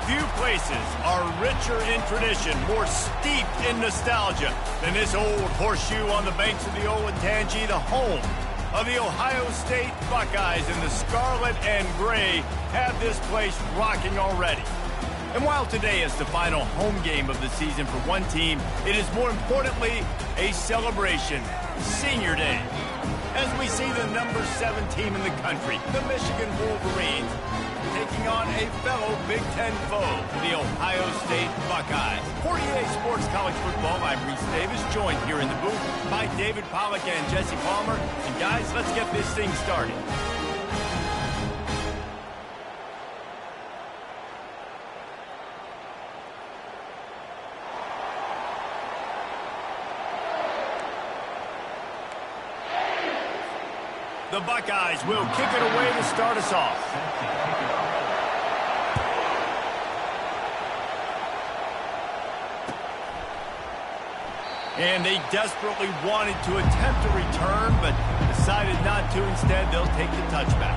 Few places are richer in tradition, more steeped in nostalgia than this old horseshoe on the banks of the Olentangy, the home of the Ohio State Buckeyes. And the scarlet and gray have this place rocking already. And while today is the final home game of the season for one team, it is more importantly a celebration, Senior Day, as we see the number 7 team in the country, the Michigan Wolverines, taking on a fellow Big Ten foe, the Ohio State Buckeyes. For EA Sports College Football, I'm Reese Davis, joined here in the booth by David Pollack and Jesse Palmer. And guys, let's get this thing started. The Buckeyes will kick it away to start us off. And they desperately wanted to attempt a return, but decided not to. Instead, they'll take the touchback.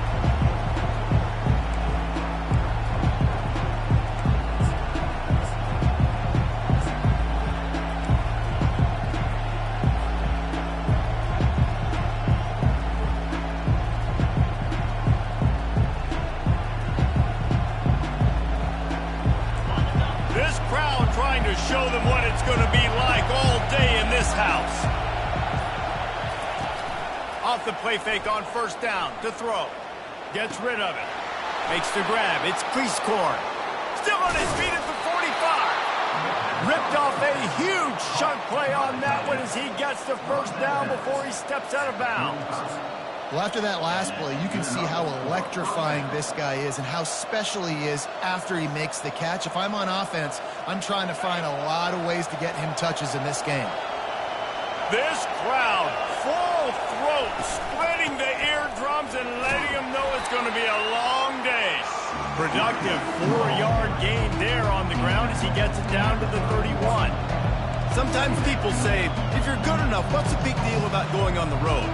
Show them what it's going to be like all day in this house. Off the play fake on first down to throw. Gets rid of it. Makes the grab. It's Cleescorn. Still on his feet at the 45. Ripped off a huge chunk play on that one as he gets the first down before he steps out of bounds. Well, after that last play, you can see how electrifying this guy is and how special he is after he makes the catch. If I'm on offense, I'm trying to find a lot of ways to get him touches in this game. This crowd, full throat, splitting the eardrums and letting them know it's going to be a long day. Productive 4-yard gain there on the ground as he gets it down to the 31. Sometimes people say, if you're good enough, what's the big deal about going on the road?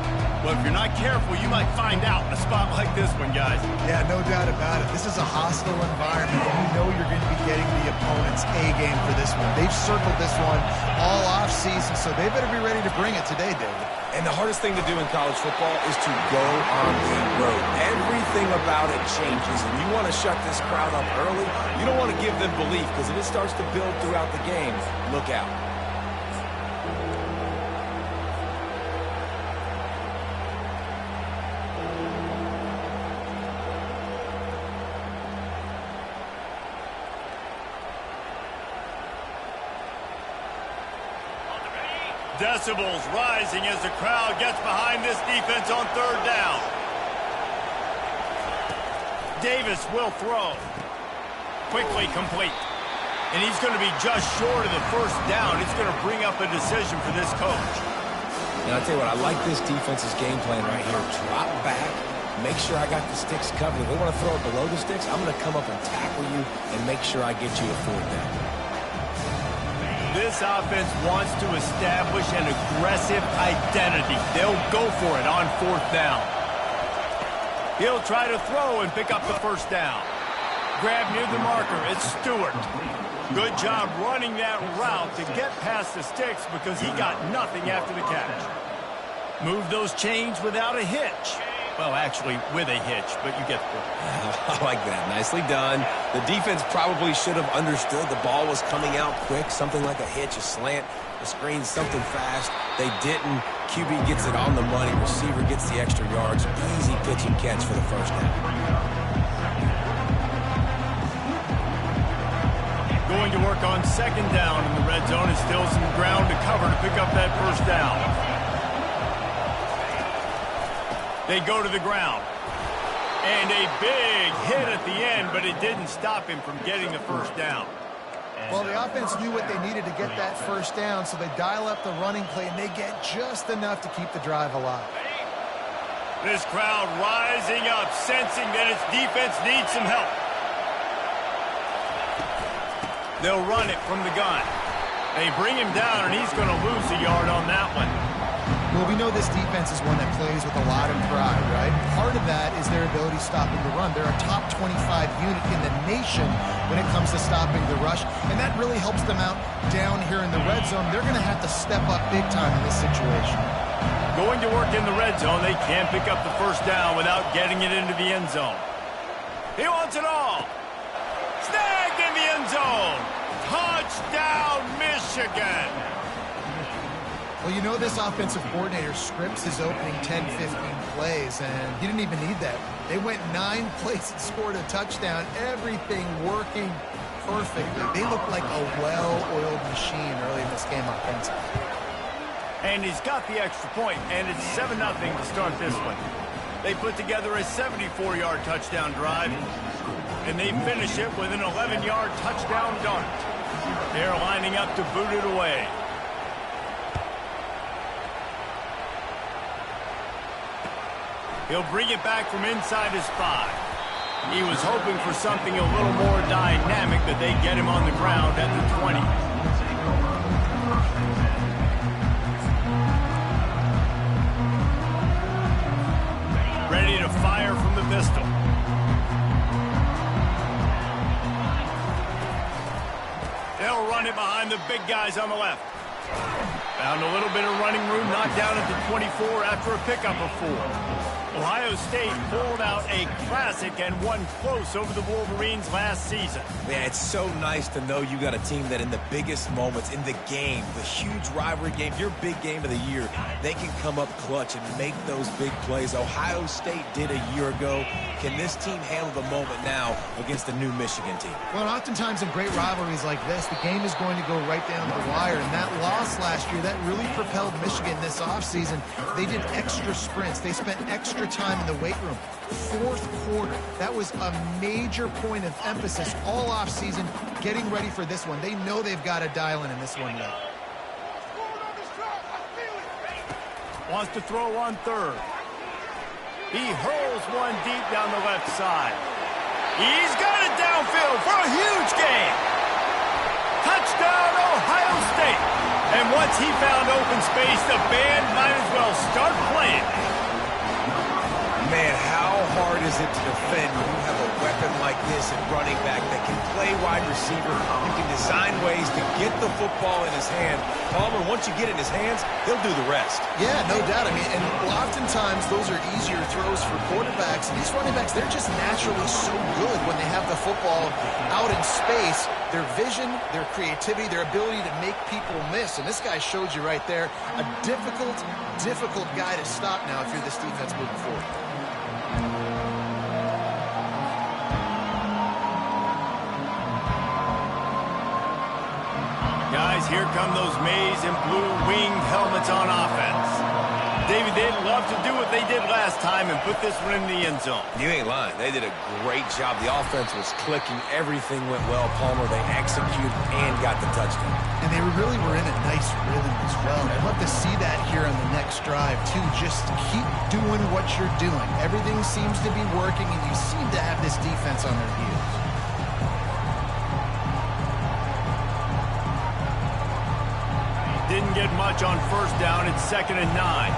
Well, if you're not careful, you might find out in a spot like this one, guys. Yeah, no doubt about it. This is a hostile environment, and you know you're going to be getting the opponent's A-game for this one. They've circled this one all off-season, so they better be ready to bring it today, David. And the hardest thing to do in college football is to go on the road. Everything about it changes, and you want to shut this crowd up early. You don't want to give them belief, because if it starts to build throughout the game, look out. Decibels rising as the crowd gets behind this defense on third down. Davis will throw. Quickly complete. And he's going to be just short of the first down. It's going to bring up a decision for this coach. Now, I'll tell you what, I like this defense's game plan right here. Drop back. Make sure I got the sticks covered. If they want to throw it below the sticks, I'm going to come up and tackle you and make sure I get you to fourth down. This offense wants to establish an aggressive identity. They'll go for it on fourth down. He'll try to throw and pick up the first down. Grab near the marker. It's Stewart. Good job running that route to get past the sticks because he got nothing after the catch. Move those chains without a hitch. Well, actually, with a hitch, but you get the point. I like that. Nicely done. The defense probably should have understood the ball was coming out quick, something like a hitch, a slant, a screen, something fast. They didn't. QB gets it on the money. Receiver gets the extra yards. Easy pitch and catch for the first down. Going to work on second down in the red zone and still some ground to cover to pick up that first down. They go to the ground. And a big hit at the end, but it didn't stop him from getting the first down. Well, the offense knew what they needed to get that first down, so they dial up the running play, and they get just enough to keep the drive alive. This crowd rising up, sensing that its defense needs some help. They'll run it from the gun. They bring him down, and he's going to lose a yard on that one. Well, we know this defense is one that plays with a lot of pride, right? Part of that is their ability stopping the run. They're a top 25 unit in the nation when it comes to stopping the rush, and that really helps them out down here in the red zone. They're going to have to step up big time in this situation. Going to work in the red zone, they can't pick up the first down without getting it into the end zone. He wants it all. Snagged in the end zone. Touchdown, Michigan. Well, you know this offensive coordinator scripts his opening 10, 15 plays, and he didn't even need that. They went 9 plays and scored a touchdown. Everything working perfectly. They look like a well-oiled machine early in this game offensively. And he's got the extra point, and it's 7-0 to start this one. They put together a 74-yard touchdown drive, and they finish it with an 11-yard touchdown dart. They're lining up to boot it away. He'll bring it back from inside his 5. He was hoping for something a little more dynamic, but they get him on the ground at the 20. Ready to fire from the pistol. They'll run it behind the big guys on the left. Found a little bit of running room, knocked down at the 24 after a pickup of 4. Ohio State pulled out a classic and won close over the Wolverines last season. Man, it's so nice to know you got a team that in the biggest moments in the game, the huge rivalry game, your big game of the year, they can come up clutch and make those big plays. Ohio State did a year ago. Can this team handle the moment now against the new Michigan team? Well, oftentimes in great rivalries like this, the game is going to go right down to the wire. And that loss last year, that really propelled Michigan this offseason. They did extra sprints. They spent extra time in the weight room. 4th quarter. That was a major point of emphasis all offseason, getting ready for this one. They know they've got to dial in this one now. Wants to throw on 3rd. He hurls one deep down the left side. He's got it downfield for a huge gain. Touchdown, Ohio State. And once he found open space, the band might as well start playing. Man, how hard is it to defend when you have a weapon like this at running back that can play wide receiver? You can design ways to get the football in his hand. Palmer, once you get it in his hands, he'll do the rest. Yeah, no doubt. I mean, and oftentimes those are easier throws for quarterbacks. And these running backs, they're just naturally so good when they have the football out in space. Their vision, their creativity, their ability to make people miss. And this guy showed you right there, a difficult guy to stop now if you're this defense moving forward. Guys, here come those maize and blue winged helmets on offense. David, they'd love to do what they did last time and put this one in the end zone. You ain't lying. They did a great job. The offense was clicking. Everything went well. Palmer, they executed and got the touchdown. And they really were in a nice rhythm as well. I'd love to see that here on the next drive, too. Just keep doing what you're doing. Everything seems to be working, and you seem to have this defense on their heels. Didn't get much on 1st down. It's 2nd and 9.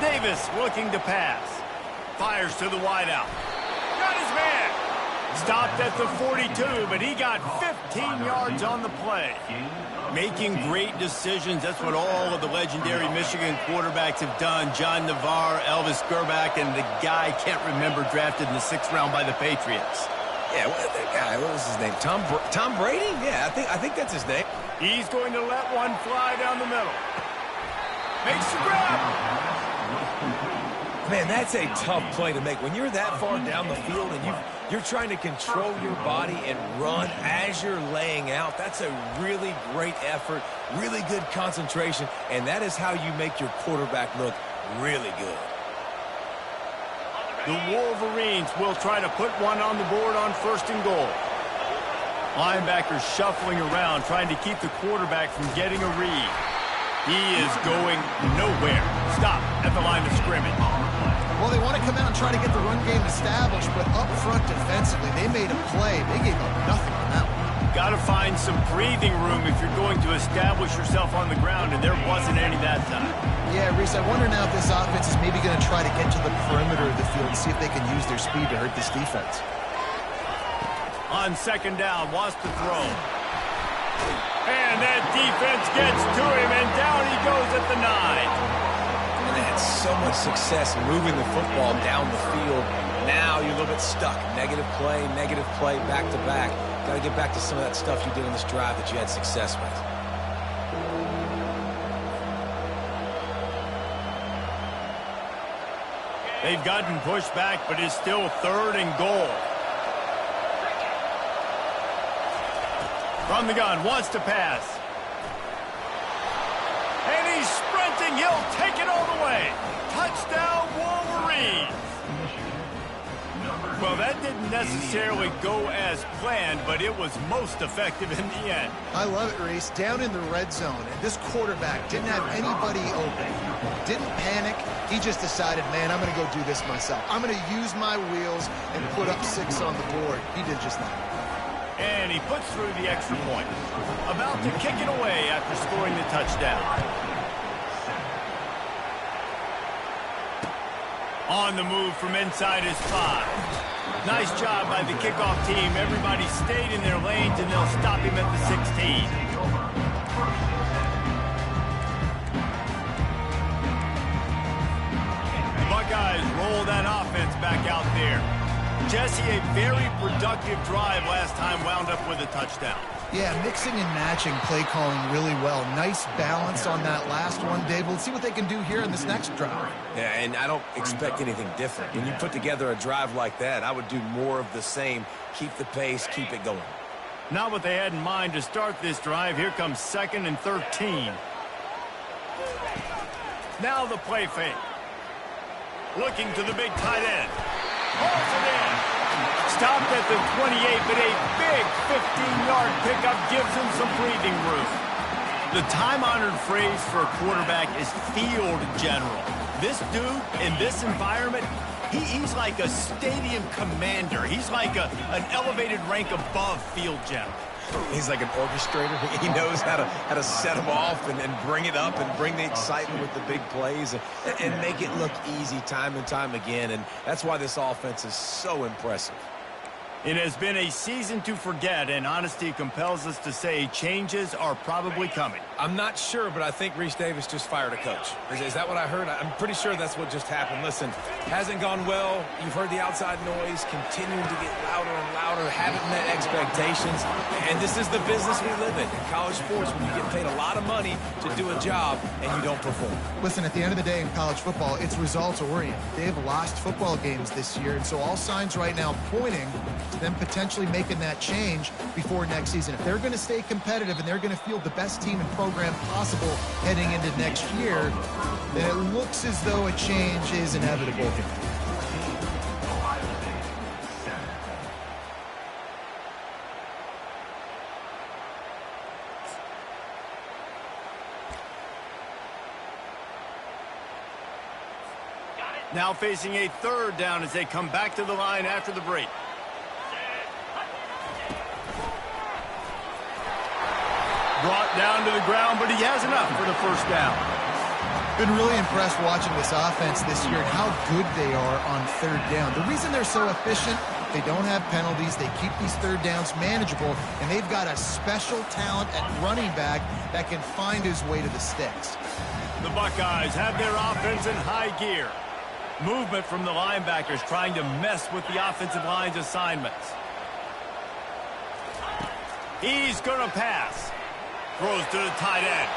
Davis looking to pass. Fires to the wideout. Got his man. Stopped at the 42, but he got 15 yards on the play. Making great decisions. That's what all of the legendary Michigan quarterbacks have done. John Navarre, Elvis Gerbach, and the guy I can't remember drafted in the 6th round by the Patriots. Yeah, that guy, what was his name? Tom Brady? Yeah, I think that's his name. He's going to let one fly down the middle. Makes the grab. Man, that's a tough play to make. When you're that far down the field and you're trying to control your body and run as you're laying out, that's a really great effort, really good concentration, and that is how you make your quarterback look really good. The Wolverines will try to put one on the board on 1st and goal. Linebackers shuffling around, trying to keep the quarterback from getting a read. He is going nowhere. Stop at the line of scrimmage. Well, they want to come out and try to get the run game established, but up front defensively, they made a play. They gave up nothing on that one. got to find some breathing room if you're going to establish yourself on the ground, and there wasn't any that time. Yeah, Reese, I wonder now if this offense is maybe going to try to get to the perimeter of the field and see if they can use their speed to hurt this defense. On second down, wants to throw. And that defense gets to him, and down he goes at the 9. And they had so much success moving the football down the field. Now you're a little bit stuck. Negative play, back to back. Got to get back to some of that stuff you did on this drive that you had success with. They've gotten pushed back, but it's still 3rd and goal. From the gun, wants to pass. And he's sprinting. He'll take it all the way. Touchdown, Wolverines. Well, that didn't necessarily go as planned, but it was most effective in the end. I love it, Reese. Down in the red zone, and this quarterback didn't have anybody open. Didn't panic. He just decided, man, I'm going to go do this myself. I'm going to use my wheels and put up 6 on the board. He did just that. And he puts through the extra point. About to kick it away after scoring the touchdown. On the move from inside his 5. Nice job by the kickoff team. Everybody stayed in their lanes, and they'll stop him at the 16. The Buckeyes roll that offense back out there. Jesse, a very productive drive last time, wound up with a touchdown. Yeah, mixing and matching play calling really well. Nice balance on that last one, Dave. We'll see what they can do here in this next drive. Yeah, and I don't expect anything different. When you put together a drive like that, I would do more of the same. Keep the pace, keep it going. Not what they had in mind to start this drive. Here comes 2nd and 13. Now the play fake. Looking to the big tight end. Hauls it in. Stopped at the 28, but a big 15-yard pickup gives him some breathing room. The time-honored phrase for a quarterback is field general. This dude, in this environment, he's like a stadium commander. He's like an elevated rank above field general. He's like an orchestrator. He knows how to set them off and bring it up and bring the excitement with the big plays and make it look easy time and time again. And that's why this offense is so impressive. It has been a season to forget, and honesty compels us to say changes are probably coming. I'm not sure, but I think Reese Davis just fired a coach. Is that what I heard? I'm pretty sure that's what just happened. Listen, hasn't gone well. You've heard the outside noise continuing to get louder and louder, haven't met expectations. And this is the business we live in college sports, when you get paid a lot of money to do a job and you don't perform. Listen, at the end of the day in college football, it's results-oriented. They have lost football games this year, and so all signs right now pointing to them potentially making that change before next season. If they're going to stay competitive and they're going to field the best team and program possible heading into next year, then it looks as though a change is inevitable. Now facing a 3rd down as they come back to the line after the break. Brought down to the ground, but he has enough for the 1st down. Been really impressed watching this offense this year and how good they are on 3rd down. The reason they're so efficient, they don't have penalties, they keep these 3rd downs manageable, and they've got a special talent at running back that can find his way to the sticks. The Buckeyes have their offense in high gear. Movement from the linebackers trying to mess with the offensive line's assignments. He's going to pass. Throws to the tight end.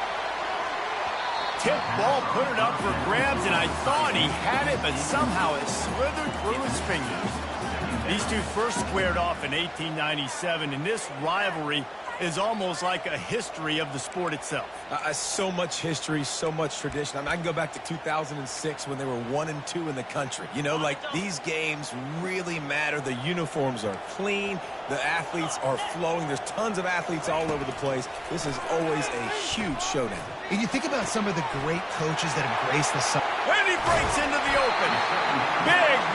Tip ball, put it up for grabs, and I thought he had it, but somehow it slithered through his fingers. These two first squared off in 1897, and this rivalry is almost like a history of the sport itself. So much history, so much tradition. I mean, I can go back to 2006 when they were 1-2 in the country. You know, like, these games really matter. The uniforms are clean. The athletes are flowing. There's tons of athletes all over the place. This is always a huge showdown. And you think about some of the great coaches that embrace the sun. When he breaks into the open.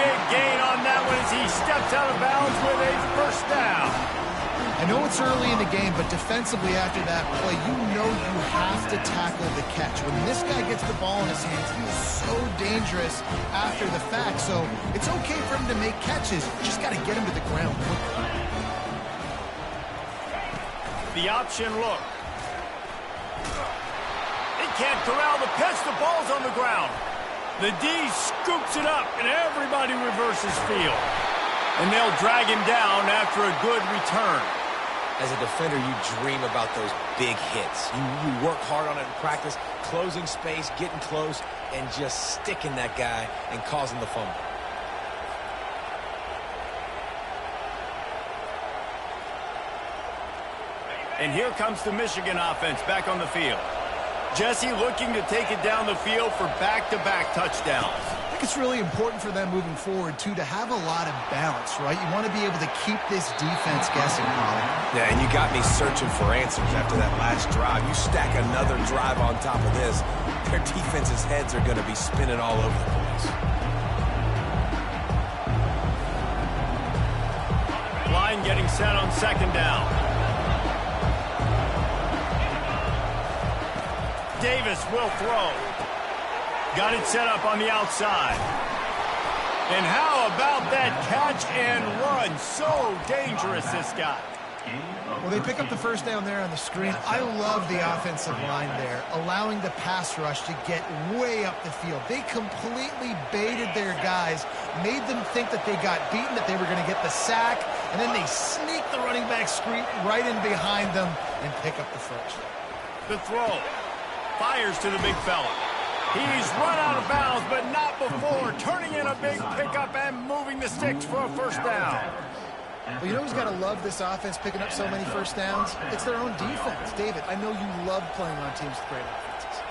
Big gain on that one as he steps out of bounds with a 1st down. I know it's early in the game, but defensively after that play, you know you have to tackle the catch. When this guy gets the ball in his hands, he is so dangerous after the fact. So it's okay for him to make catches. You just got to get him to the ground quickly. The option look. He can't corral the pitch. The ball's on the ground. The D scoops it up, and everybody reverses field. And they'll drag him down after a good return. As a defender, you dream about those big hits. You work hard on it in practice, closing space, getting close, and just sticking that guy and causing the fumble. And here comes the Michigan offense back on the field. Jesse looking to take it down the field for back-to-back touchdowns. I think it's really important for them moving forward, too, to have a lot of balance, right? You want to be able to keep this defense guessing, Holly. Yeah, and you got me searching for answers after that last drive. You stack another drive on top of this, their defense's heads are going to be spinning all over the place. Line getting set on second down. Davis will throw. Got it set up on the outside. And how about that catch and run? So dangerous, this guy. Well, they pick up the first down there on the screen. I love the offensive line there, allowing the pass rush to get way up the field. They completely baited their guys, made them think that they got beaten, that they were going to get the sack, and then they sneak the running back screen right in behind them and pick up the first. The throw. Fires to the big fella. He's run out of bounds, but not before turning in a big pickup and moving the sticks for a first down. Well, you know who's got to love this offense picking up so many first downs? It's their own defense. David, I know you love playing on teams with great offenses.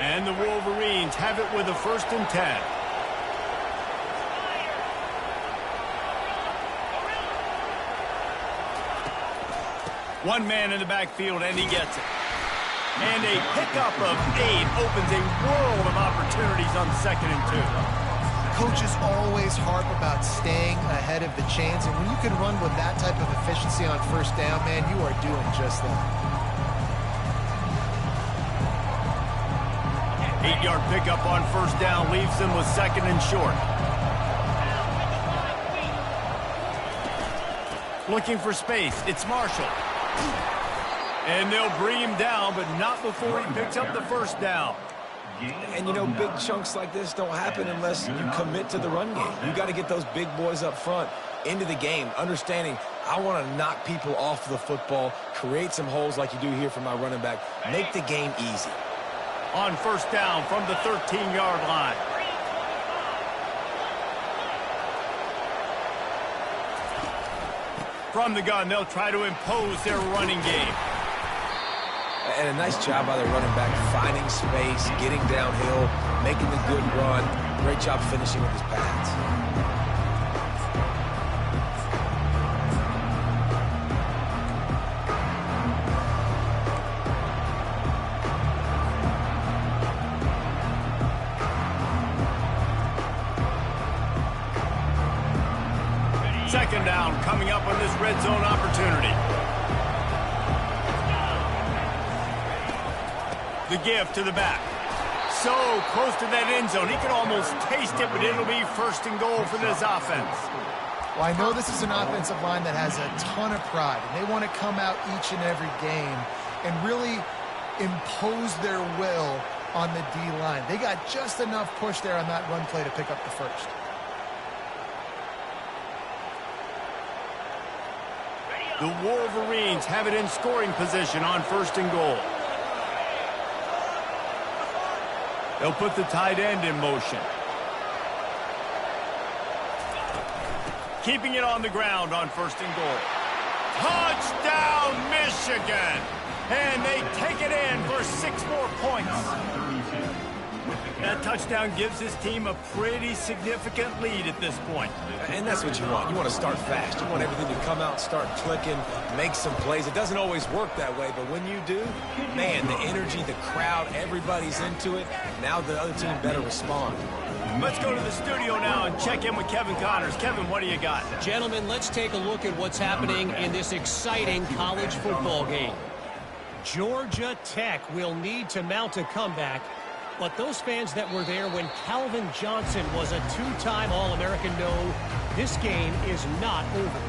And the Wolverines have it with a 1st and 10. One man in the backfield, and he gets it. And a pickup of 8 opens a world of opportunities on 2nd and 2. Coaches always harp about staying ahead of the chains, and when you can run with that type of efficiency on first down, man, you are doing just that. 8-yard pickup on first down leaves them with 2nd and short. Looking for space. It's Marshall. And they'll bring him down, but not before he picks up the first down. And, you know, big chunks like this don't happen unless you commit to the run game. You got to get those big boys up front into the game, understanding I want to knock people off the football, create some holes like you do here for my running back, make the game easy. On first down from the 13-yard line. From the gun, they'll try to impose their running game. And a nice job by the running back, finding space, getting downhill, making the good run. Great job finishing with his pads. Second down coming up on this red zone opportunity. The give to the back. So close to that end zone. He can almost taste it, but it'll be 1st and goal for this offense. Well, I know this is an offensive line that has a ton of pride, and they want to come out each and every game and really impose their will on the D-line. They got just enough push there on that run play to pick up the first. The Wolverines have it in scoring position on 1st and goal. They'll put the tight end in motion. Keeping it on the ground on 1st and goal. Touchdown, Michigan! And they take it in for 6 more points. That touchdown gives his team a pretty significant lead at this point. And that's what you want. You want to start fast. You want everything to come out, start clicking, make some plays. It doesn't always work that way, but when you do, man, the energy, the crowd, everybody's into it. Now the other team better respond. Let's go to the studio now and check in with Kevin Connors. Kevin, what do you got? Gentlemen, let's take a look at what's happening in this exciting college football game. Georgia Tech will need to mount a comeback, but those fans that were there when Calvin Johnson was a two-time All-American know this game is not over.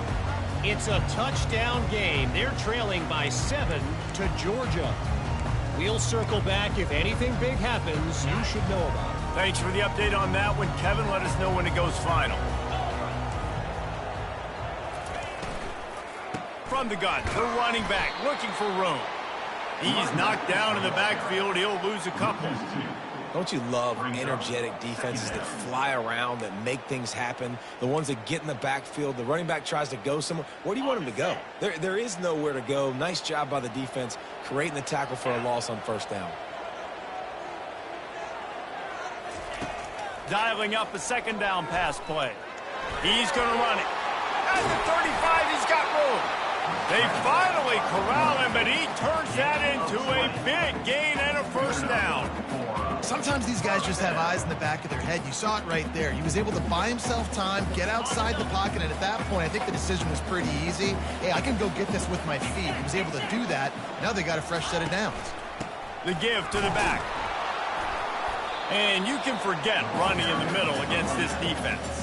It's a touchdown game. They're trailing by 7 to Georgia. We'll circle back. If anything big happens, you should know about it. Thanks for the update on that one, Kevin. Let us know when it goes final. From the gun, the running back looking for room. He's knocked down in the backfield. He'll lose a couple. Don't you love energetic defenses that fly around, that make things happen? The ones that get in the backfield, the running back tries to go somewhere. Where do you want him to go? There is nowhere to go. Nice job by the defense, creating the tackle for a loss on first down. Dialing up a second down pass play. He's going to run it. At the 35, he's got room. They finally corral him, but he turns that into a big gain and a first down. Sometimes these guys just have eyes in the back of their head. You saw it right there. He was able to buy himself time, get outside the pocket, and at that point, I think the decision was pretty easy. Hey, I can go get this with my feet. He was able to do that. Now they got a fresh set of downs. The give to the back. And you can forget running in the middle against this defense.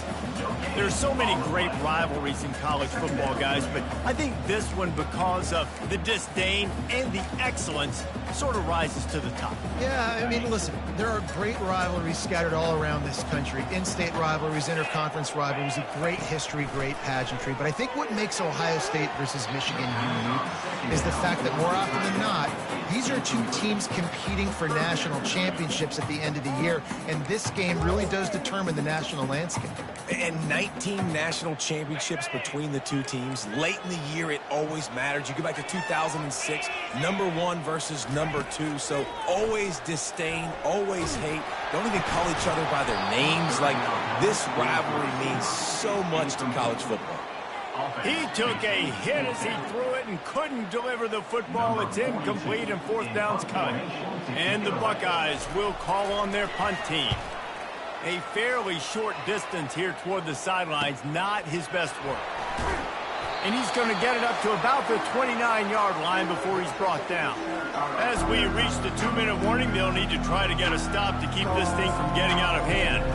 There's so many great rivalries in college football, guys, but I think this one, because of the disdain and the excellence, sort of rises to the top. Yeah, I mean, listen, there are great rivalries scattered all around this country. In-state rivalries, interconference rivalries, a great history, great pageantry. But I think what makes Ohio State versus Michigan unique is the fact that more often than not, these are two teams competing for national championships at the end of the year, and this game really does determine the national landscape. And 19 national championships between the two teams. Late in the year, it always matters. You go back to 2006, #1 versus #2. So always disdain, always hate. Don't even call each other by their names. Like, this rivalry means so much to college football. He took a hit as he threw it and couldn't deliver the football. It's incomplete and fourth down's coming. And the Buckeyes will call on their punt team. A fairly short distance here toward the sidelines, not his best work. And he's going to get it up to about the 29-yard line before he's brought down. As we reach the 2-minute warning, they'll need to try to get a stop to keep this thing from getting out of hand.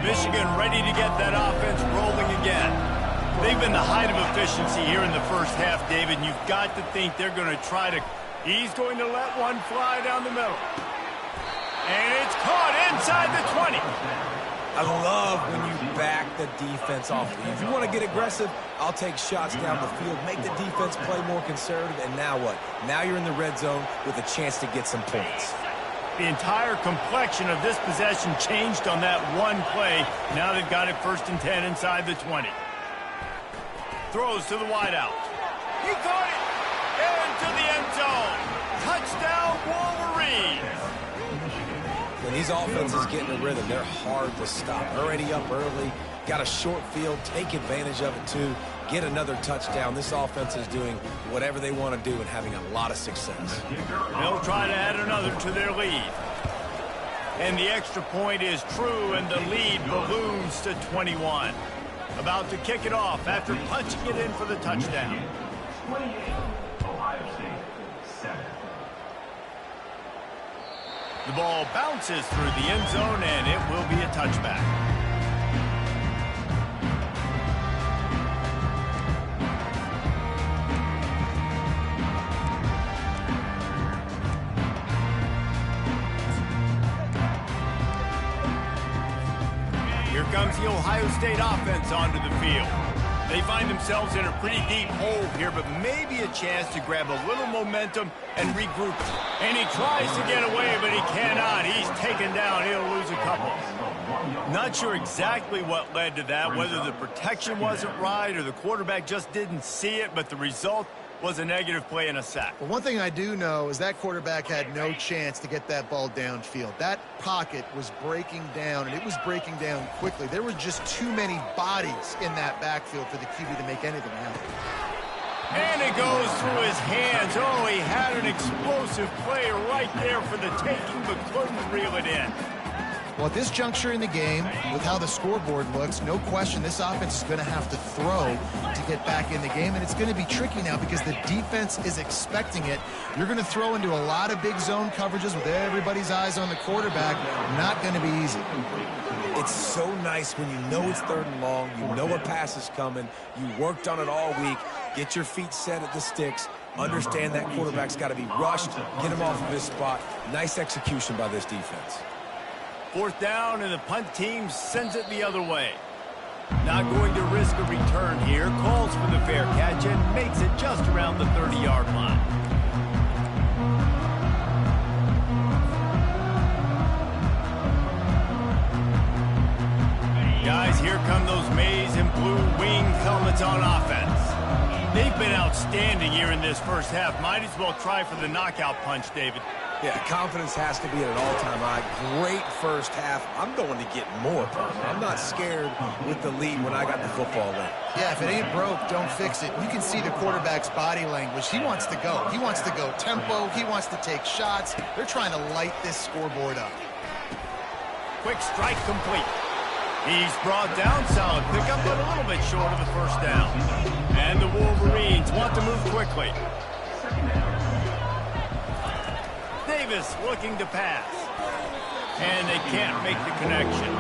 Michigan ready to get that offense rolling again. They've been the height of efficiency here in the first half, David, and you've got to think they're going to try to... He's going to let one fly down the middle. And it's caught inside the 20. I love when you back the defense off. If you want to get aggressive, I'll take shots down the field, make the defense play more conservative, and now what? Now you're in the red zone with a chance to get some points. The entire complexion of this possession changed on that one play. Now they've got it 1st and 10 inside the 20. Throws to the wideout. He caught it! Into the end zone. Touchdown, Wolverines! When these offenses get in a rhythm, they're hard to stop. Already up early, got a short field, take advantage of it too, get another touchdown. This offense is doing whatever they want to do and having a lot of success. They'll try to add another to their lead. And the extra point is true, and the lead balloons to 21. About to kick it off after punching it in for the touchdown. 28, Ohio State, 7. The ball bounces through the end zone, and it will be a touchback. Here comes the Ohio State offense onto the field. They find themselves in a pretty deep hole here, but maybe a chance to grab a little momentum and regroup. And he tries to get away, but he cannot. He's taken down. He'll lose a couple. Not sure exactly what led to that, whether the protection wasn't right or the quarterback just didn't see it, but the result was a negative play and a sack. Well, one thing I do know is that quarterback had no chance to get that ball downfield. That pocket was breaking down, and it was breaking down quickly. There were just too many bodies in that backfield for the QB to make anything happen. And it goes through his hands. Oh, he had an explosive play right there for the taking, but couldn't reel it in. Well, at this juncture in the game, with how the scoreboard looks, no question this offense is going to have to throw to get back in the game, and it's going to be tricky now because the defense is expecting it. You're going to throw into a lot of big zone coverages with everybody's eyes on the quarterback. Not going to be easy. It's so nice when you know it's 3rd and long, you know a pass is coming, you worked on it all week, get your feet set at the sticks, understand that quarterback's got to be rushed, get him off of his spot. Nice execution by this defense. 4th down, and the punt team sends it the other way. Not going to risk a return here. Calls for the fair catch and makes it just around the 30-yard line. Guys, here come those maize and blue winged helmets on offense. They've been outstanding here in this first half. Might as well try for the knockout punch, David. Yeah, confidence has to be at an all-time high. Great first half. I'm going to get more. I'm not scared with the lead when I got the football in. Yeah, if it ain't broke, don't fix it. You can see the quarterback's body language. He wants to go. He wants to go tempo. He wants to take shots. They're trying to light this scoreboard up. Quick strike complete. He's brought down. Solid pickup, but a little bit short of the first down. And the Wolverines want to move quickly. Davis looking to pass. And they can't make the connection.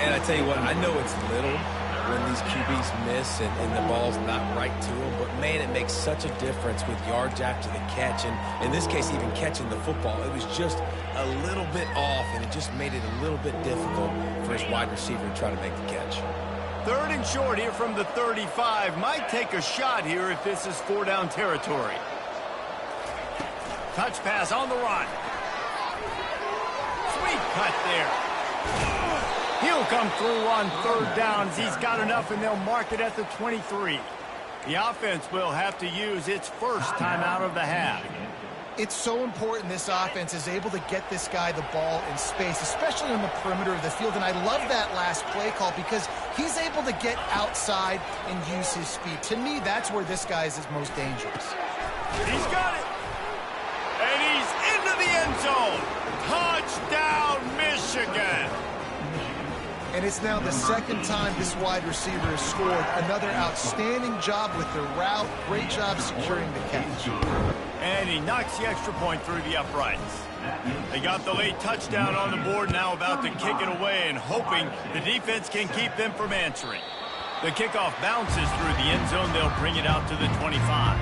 And I tell you what, I know it's little when these QBs miss and the ball's not right to them, but man, it makes such a difference with yards after the catch. And in this case, even catching the football, it was just a little bit off, and it just made it a little bit difficult for his wide receiver to try to make the catch. 3rd and short here from the 35. Might take a shot here if this is 4-down territory. Touch pass on the run. Sweet cut there. He'll come through on 3rd downs. He's got enough, and they'll mark it at the 23. The offense will have to use its first timeout of the half. It's so important this offense is able to get this guy the ball in space, especially on the perimeter of the field. And I love that last play call because he's able to get outside and use his speed. To me, that's where this guy is his most dangerous. He's got it. And he's into the end zone. Touchdown, Michigan. And it's now the 2nd time this wide receiver has scored. Another outstanding job with the route. Great job securing the catch. And he knocks the extra point through the uprights. They got the late touchdown on the board, now about to kick it away and hoping the defense can keep them from answering. The kickoff bounces through the end zone. They'll bring it out to the 25.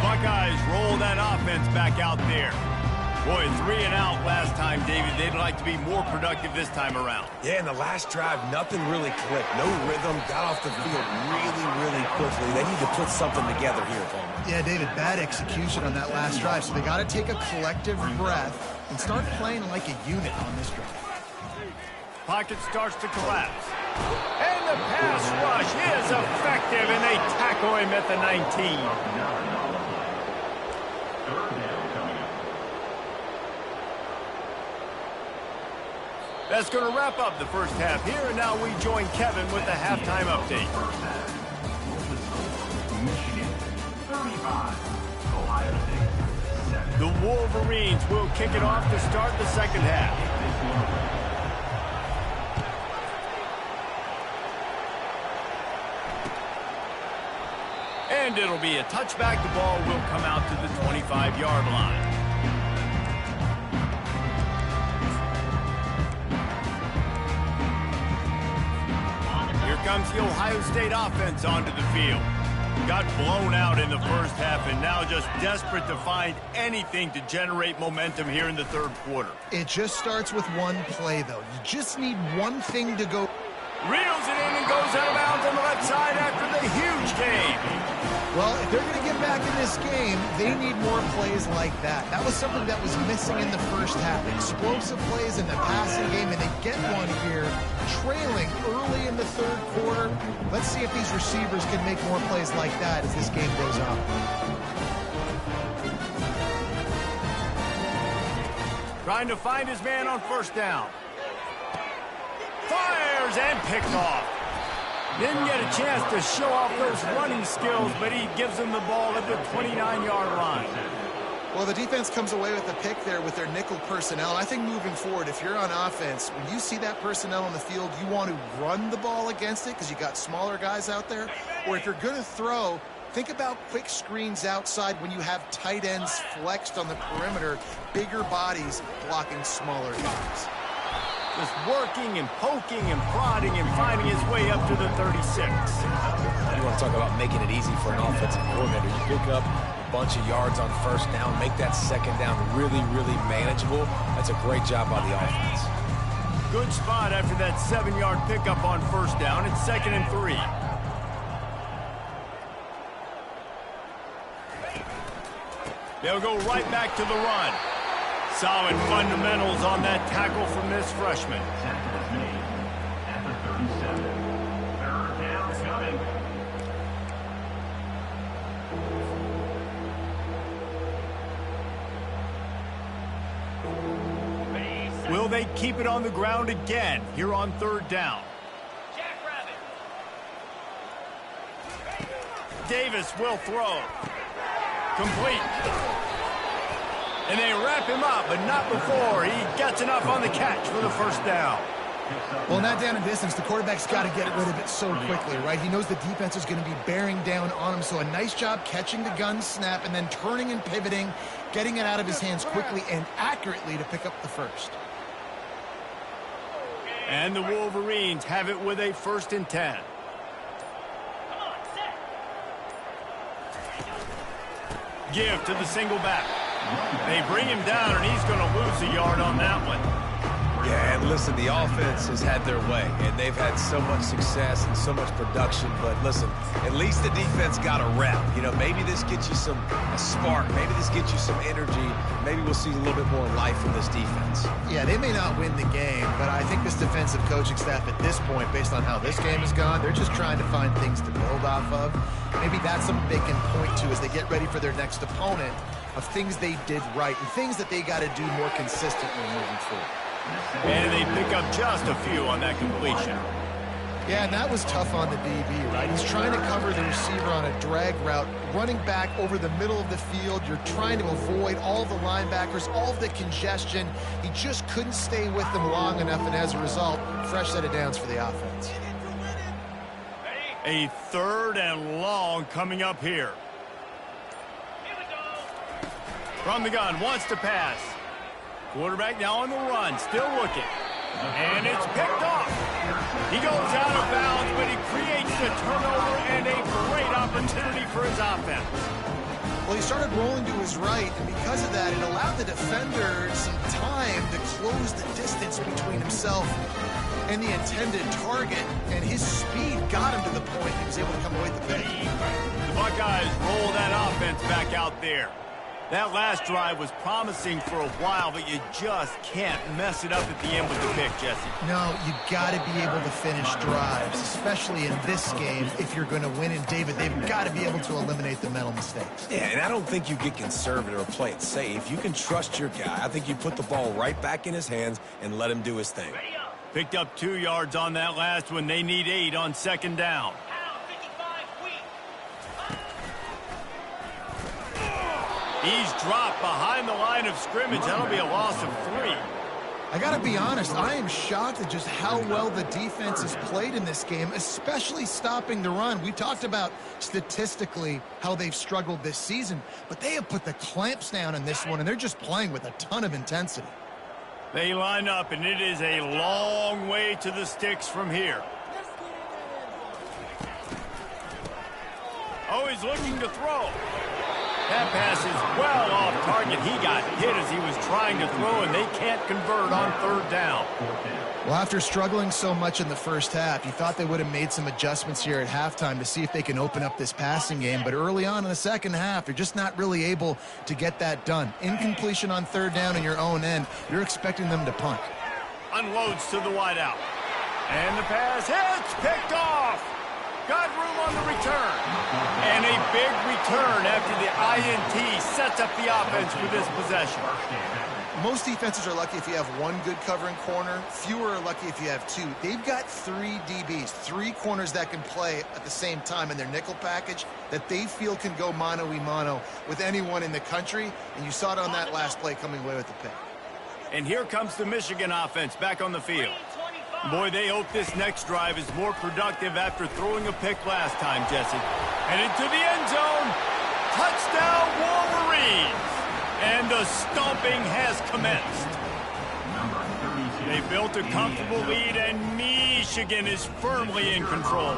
Buckeyes roll that offense back out there. Boy, 3 and out last time, David. They'd like to be more productive this time around. Yeah, in the last drive, nothing really clicked. No rhythm, got off the field really quickly. They need to put something together here, Paul. Yeah, David, bad execution on that last drive. So they got to take a collective breath and start playing like a unit on this drive. Pocket starts to collapse. And the pass rush is effective, and they tackle him at the 19. That's going to wrap up the first half here, and now we join Kevin with the halftime update. Michigan 35, Ohio State 7. The Wolverines will kick it off to start the second half. And it'll be a touchback. The ball will come out to the 25-yard line. Comes the Ohio State offense onto the field. Got blown out in the first half and now just desperate to find anything to generate momentum here in the 3rd quarter. It just starts with one play, though. You just need one thing to go. Reels it in and goes out of bounds on the left side after the huge game. Well, if they're going to get back in this game, they need more plays like that. That was something that was missing in the first half. Explosive plays in the passing game, and they get one here, trailing early in the third quarter. Let's see if these receivers can make more plays like that as this game goes on. Trying to find his man on first down. Fires and picked off. Didn't get a chance to show off those running skills, but he gives them the ball at the 29-yard line. Well, the defense comes away with a pick there with their nickel personnel. I think moving forward, if you're on offense, when you see that personnel on the field, you want to run the ball against it because you got smaller guys out there. Or if you're going to throw, think about quick screens outside when you have tight ends flexed on the perimeter, bigger bodies blocking smaller guys. Just working and poking and prodding and finding his way up to the 36. You want to talk about making it easy for an offensive coordinator. You pick up a bunch of yards on first down, make that second down really, really manageable. That's a great job by the offense. Good spot after that 7-yard pickup on first down. It's 2nd and 3. They'll go right back to the run. Solid fundamentals on that tackle from this freshman. Tackle is made at the 37. Third down coming. Will they keep it on the ground again here on third down? Davis will throw. Complete. And they wrap him up, but not before he gets enough on the catch for the first down. Well, not down in distance. The quarterback's got to get rid of it so quickly, right? He knows the defense is going to be bearing down on him, so a nice job catching the gun snap and then turning and pivoting, getting it out of his hands quickly and accurately to pick up the first. And the Wolverines have it with a 1st and 10. Give to the single back. They bring him down, and he's going to lose a yard on that one. Yeah, and listen, the offense has had their way, and they've had so much success and so much production. But listen, at least the defense got a rep. You know, maybe this gets you a spark. Maybe this gets you some energy. Maybe we'll see a little bit more life from this defense. Yeah, they may not win the game, but I think this defensive coaching staff at this point, based on how this game has gone, they're just trying to find things to build off of. Maybe that's something they can point to as they get ready for their next opponent, of things they did right and things that they got to do more consistently moving forward. And they pick up just a few on that completion. Yeah, and that was tough on the DB, right? He's trying to cover the receiver on a drag route, running back over the middle of the field. You're trying to avoid all the linebackers, all of the congestion. He just couldn't stay with them long enough, and as a result, fresh set of downs for the offense. A 3rd and long coming up here. From the gun, wants to pass. Quarterback now on the run, still looking. And it's picked off. He goes out of bounds, but he creates the turnover and a great opportunity for his offense. Well, he started rolling to his right, and because of that, it allowed the defender some time to close the distance between himself and the intended target, and his speed got him to the point he was able to come away with the pick. The Buckeyes roll that offense back out there. That last drive was promising for a while, but you just can't mess it up at the end with the pick, Jesse. No, you got to be able to finish drives, especially in this game. If you're going to win, and David, they've got to be able to eliminate the mental mistakes. Yeah, and I don't think you get conservative or play it safe. You can trust your guy. I think you put the ball right back in his hands and let him do his thing. Picked up 2 yards on that last one. They need 8 on 2nd down. He's dropped behind the line of scrimmage. That'll be a loss of 3. I got to be honest, I am shocked at just how well the defense has played in this game, especially stopping the run. We talked about statistically how they've struggled this season, but they have put the clamps down in this one, and they're just playing with a ton of intensity. They line up, and it is a long way to the sticks from here. Oh, he's looking to throw. That pass is well off target. He got hit as he was trying to throw, and they can't convert on third down. Well, after struggling so much in the first half, you thought they would have made some adjustments here at halftime to see if they can open up this passing game. But early on in the second half, you're just not really able to get that done. Incompletion on third down in your own end, you're expecting them to punt. Unloads to the wideout. And the pass hits, picked off. Got room on the return. And a big return after the INT sets up the offense for this possession. Most defenses are lucky if you have one good covering corner. Fewer are lucky if you have two. They've got 3 DBs, 3 corners that can play at the same time in their nickel package that they feel can go mano-a-mano with anyone in the country. And you saw it on that last play coming away with the pick. And here comes the Michigan offense back on the field. Boy, they hope this next drive is more productive after throwing a pick last time, Jesse. And into the end zone. Touchdown, Wolverines. And the stomping has commenced. They built a comfortable lead, and Michigan is firmly in control.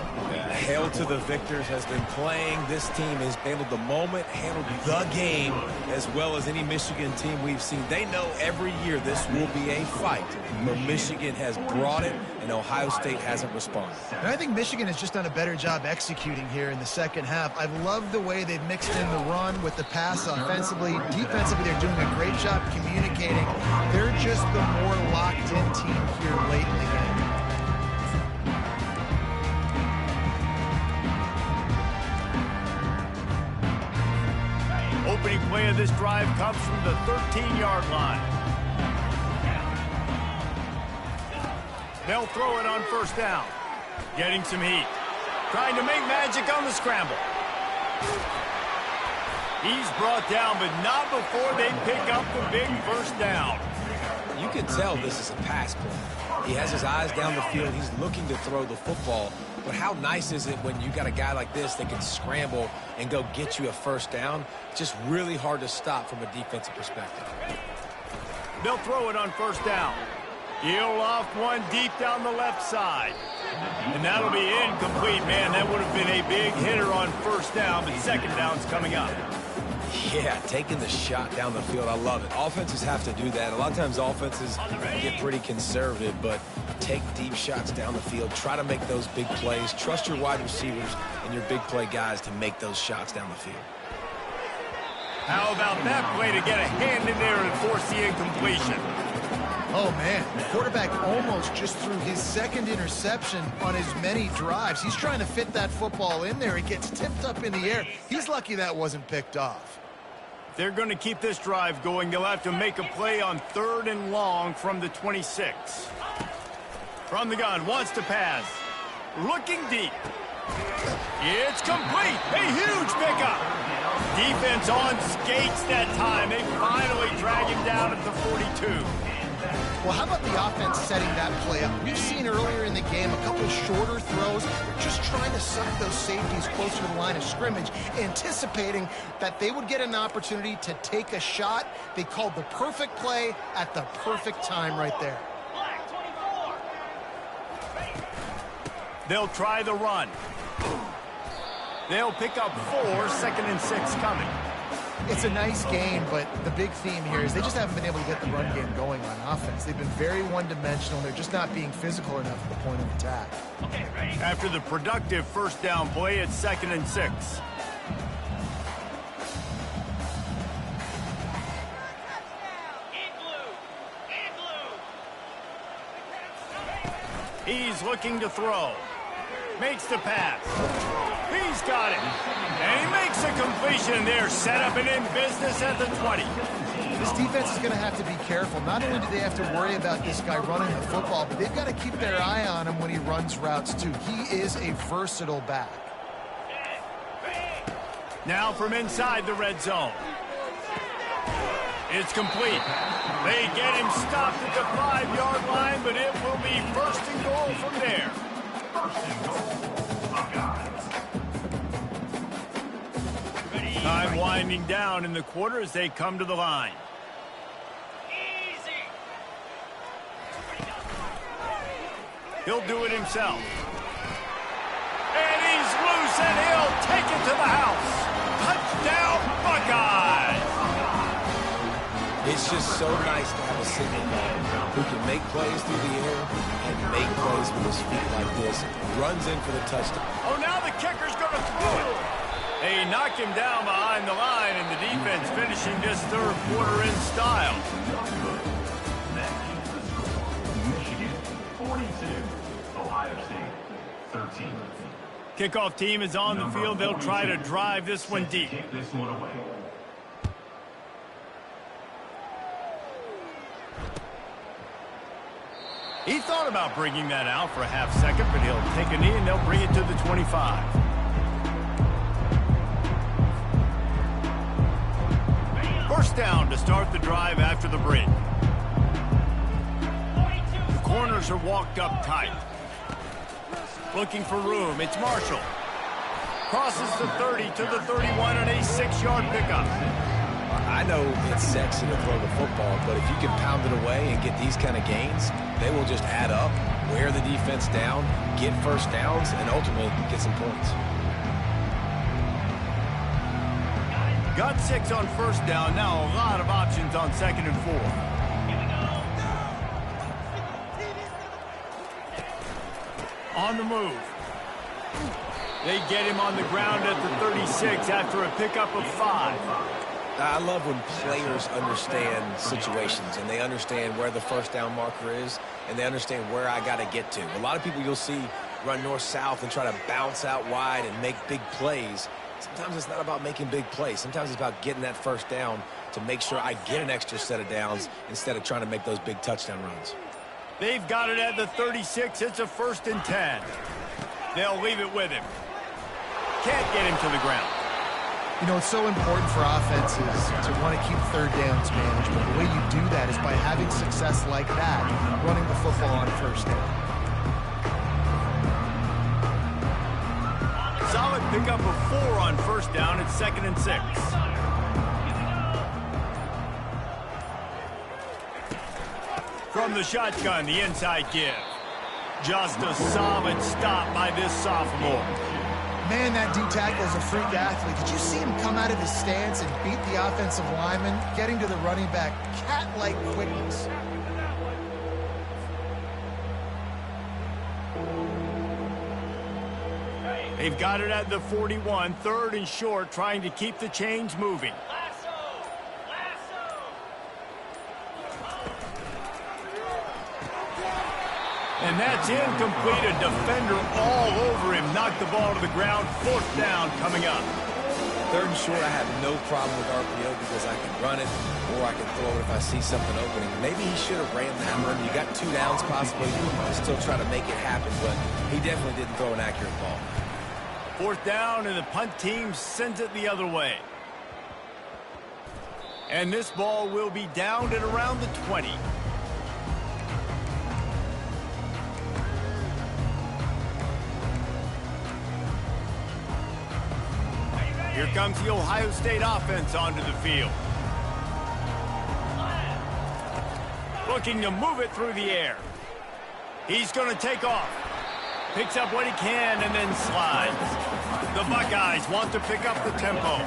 Hail to the victors has been playing. This team has handled the moment, handled the game, as well as any Michigan team we've seen. They know every year this will be a fight, but Michigan has brought it, and Ohio State hasn't responded. And I think Michigan has just done a better job executing here in the second half. I've loved the way they've mixed in the run with the pass offensively. Defensively, they're doing a great job communicating. They're just the more locked-in team here late in the game. Opening play of this drive comes from the 13-yard line. They'll throw it on first down. Getting some heat. Trying to make magic on the scramble. He's brought down, but not before they pick up the big first down. You can tell this is a pass play. He has his eyes down the field. He's looking to throw the football. But how nice is it when you got a guy like this that can scramble and go get you a first down? It's just really hard to stop from a defensive perspective. They'll throw it on first down. He'll off one deep down the left side. And that'll be incomplete, man. That would have been a big hitter on first down, but second down's coming up. Yeah, taking the shot down the field, I love it. Offenses have to do that. A lot of times offenses get pretty conservative, but take deep shots down the field. Try to make those big plays. Trust your wide receivers and your big play guys to make those shots down the field. How about that play to get a hand in there and force the incompletion? Oh, man, the quarterback almost just threw his second interception on as many drives. He's trying to fit that football in there. It gets tipped up in the air. He's lucky that wasn't picked off. They're going to keep this drive going. They'll have to make a play on 3rd and long from the 26. From the gun, wants to pass. Looking deep. It's complete. A huge pickup. Defense on skates that time. They finally drag him down at the 42. Well, how about the offense setting that play up? We've seen earlier in the game a couple shorter throws. They're just trying to suck those safeties closer to the line of scrimmage, anticipating that they would get an opportunity to take a shot. They called the perfect play at the perfect time right there. They'll try the run. They'll pick up 4, 2nd and 6 coming. It's a nice game, but the big theme here is they just haven't been able to get the run game going on offense. They've been very one-dimensional. They're just not being physical enough at the point of attack. Okay, ready. After the productive first down play, it's 2nd and 6. He's looking to throw. Makes the pass. He's got it. And he makes a completion there. Set up and in business at the 20. This defense is going to have to be careful. Not only do they have to worry about this guy running the football, but they've got to keep their eye on him when he runs routes too. He is a versatile back. Now from inside the red zone. It's complete. They get him stopped at the 5-yard line, but it will be 1st and goal from there. Time winding down in the quarter as they come to the line. He'll do it himself. And he's loose, and he'll take it to the house. Touchdown, Buckeyes! It's just so nice to have a signal man who can make plays through the air and make plays with his feet like this. Runs in for the touchdown. Oh, now the kicker's going to throw it. They knock him down behind the line, and the defense finishing this third quarter in style. Michigan 42, Ohio State 13. Kickoff team is on the field. They'll try to drive this one deep. Take this one away. He thought about bringing that out for a half second, but he'll take a knee and they'll bring it to the 25. First down to start the drive after the break. The corners are walked up tight. Looking for room. It's Marshall. Crosses the 30 to the 31 and a 6-yard pickup. I know it's sexy to throw the football, but if you can pound it away and get these kind of gains, they will just add up, wear the defense down, get first downs, and ultimately get some points. Got 6 on first down. Now a lot of options on 2nd and 4. On the move. They get him on the ground at the 36 after a pickup of 5. I love when players understand situations and they understand where the first down marker is and they understand where I got to get to. A lot of people you'll see run north-south and try to bounce out wide and make big plays. Sometimes it's not about making big plays. Sometimes it's about getting that first down to make sure I get an extra set of downs instead of trying to make those big touchdown runs. They've got it at the 36. It's a 1st and 10. They'll leave it with him. Can't get him to the ground. You know, it's so important for offenses to want to keep third downs managed. But the way you do that is by having success like that, running the football on first down. Solid pickup of 4 on first down. It's 2nd and 6. From the shotgun, the inside give. Just a solid stop by this sophomore. Man, that D tackle is a freak athlete. Did you see him come out of his stance and beat the offensive lineman, getting to the running back? Cat-like quickness. They've got it at the 41, 3rd and short, trying to keep the chains moving. And that's incomplete. A defender all over him. Knocked the ball to the ground. 4th down coming up. 3rd and short, I have no problem with RPO because I can run it or I can throw it if I see something opening. Maybe he should have ran that run. You got 2 downs possibly. Still try to make it happen, but he definitely didn't throw an accurate ball. 4th down, and the punt team sends it the other way. And this ball will be down at around the 20. Here comes the Ohio State offense onto the field. Looking to move it through the air. He's going to take off. Picks up what he can and then slides. The Buckeyes want to pick up the tempo.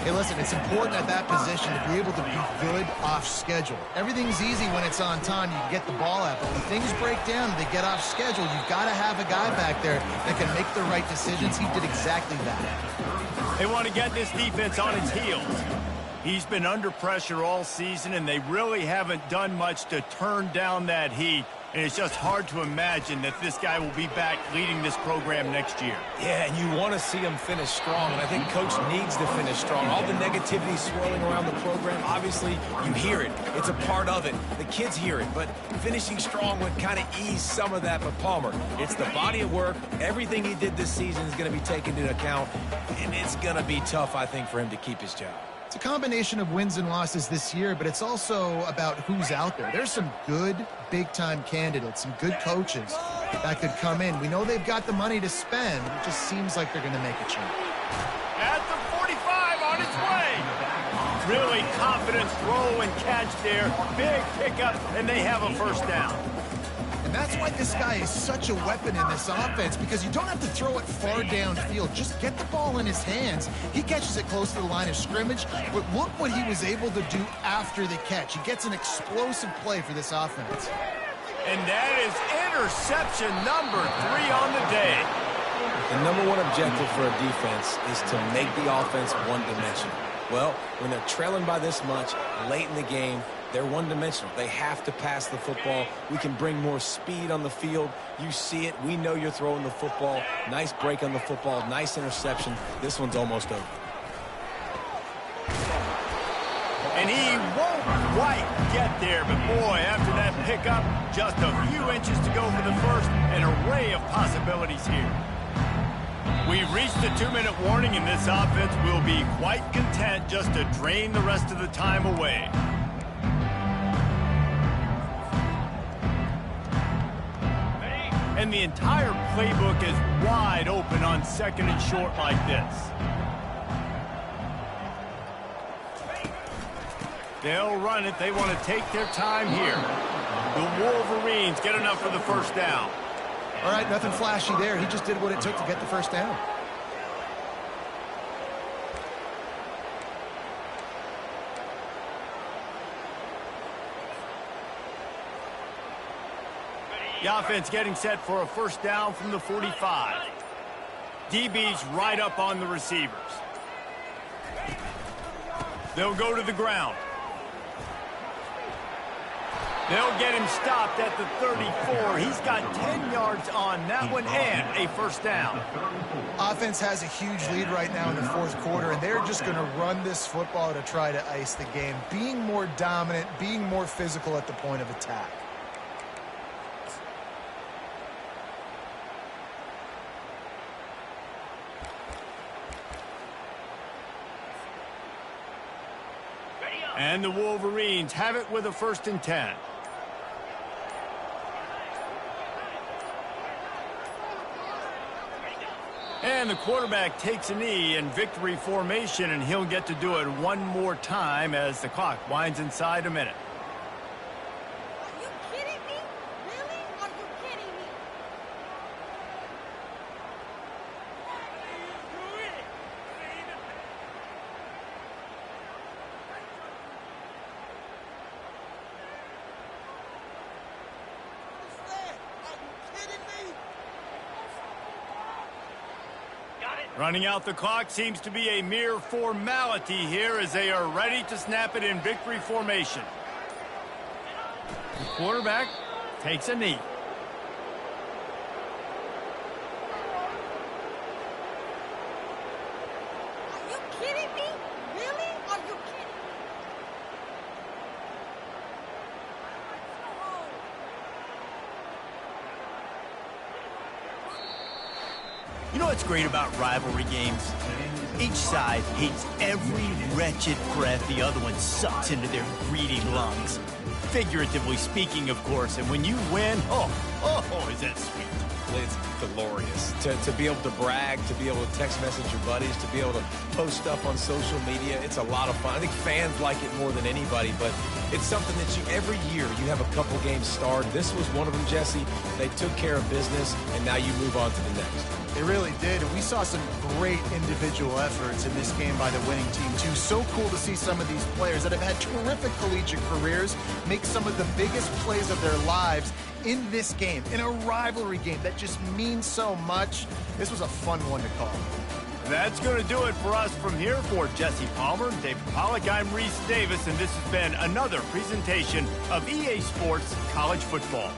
Hey, listen, it's important at that position to be able to be good off schedule. Everything's easy when it's on time. You can get the ball out. But when things break down and they get off schedule, you've got to have a guy back there that can make the right decisions. He did exactly that. They want to get this defense on its heels. He's been under pressure all season, and they really haven't done much to turn down that heat. And it's just hard to imagine that this guy will be back leading this program next year. Yeah, and you want to see him finish strong, and I think Coach needs to finish strong. All the negativity swirling around the program, obviously, you hear it. It's a part of it. The kids hear it, but finishing strong would kind of ease some of that. But Palmer, it's the body of work. Everything he did this season is going to be taken into account, and it's going to be tough, I think, for him to keep his job. It's a combination of wins and losses this year, but it's also about who's out there. There's some good big-time candidates, some good coaches that could come in. We know they've got the money to spend. It just seems like they're going to make a change. At the 45 on its way. Really confident throw and catch there. Big pickup, and they have a 1st down. And that's why this guy is such a weapon in this offense, because you don't have to throw it far downfield. Just get the ball in his hands. He catches it close to the line of scrimmage, but look what he was able to do after the catch. He gets an explosive play for this offense. And that is interception number 3 on the day. The number one objective for a defense is to make the offense one-dimensional. Well, when they're trailing by this much late in the game, they're one-dimensional. They have to pass the football. We can bring more speed on the field. You see it. We know you're throwing the football. Nice break on the football. Nice interception. This one's almost over. And he won't quite get there, but boy, after that pickup, just a few inches to go for the first. An array of possibilities here. We've reached the 2-minute warning, and this offense will be quite content just to drain the rest of the time away. And the entire playbook is wide open on 2nd and short like this. They'll run it. They want to take their time here. The Wolverines get enough for the first down. All right, nothing flashy there. He just did what it took to get the first down. The offense getting set for a first down from the 45. DB's right up on the receivers. They'll go to the ground. They'll get him stopped at the 34. He's got 10 yards on that one and a first down. Offense has a huge lead right now in the 4th quarter, and they're just going to run this football to try to ice the game, being more dominant, being more physical at the point of attack. And the Wolverines have it with a 1st and 10. And the quarterback takes a knee in victory formation, and he'll get to do it one more time as the clock winds inside a minute. Are you kidding me? Really? Are you kidding me? What's that? Are you kidding me? Running out the clock seems to be a mere formality here as they are ready to snap it in victory formation. The quarterback takes a knee. Are you kidding me? Really? Are you kidding me? You know what's great about rivalry games? Each side hates every wretched breath the other one sucks into their greedy lungs. Figuratively speaking, of course, and when you win, oh, is that sweet. It's glorious. To be able to brag, to be able to text message your buddies, to be able to post stuff on social media, it's a lot of fun. I think fans like it more than anybody, but it's something that every year you have a couple games starred. This was one of them, Jesse. They took care of business, and now you move on to the next. They really did, and we saw some great individual efforts in this game by the winning team, too. So cool to see some of these players that have had terrific collegiate careers make some of the biggest plays of their lives in this game, in a rivalry game that just means so much. This was a fun one to call. That's going to do it for us from here. For Jesse Palmer, David Pollack, I'm Reese Davis, and this has been another presentation of EA Sports College Football.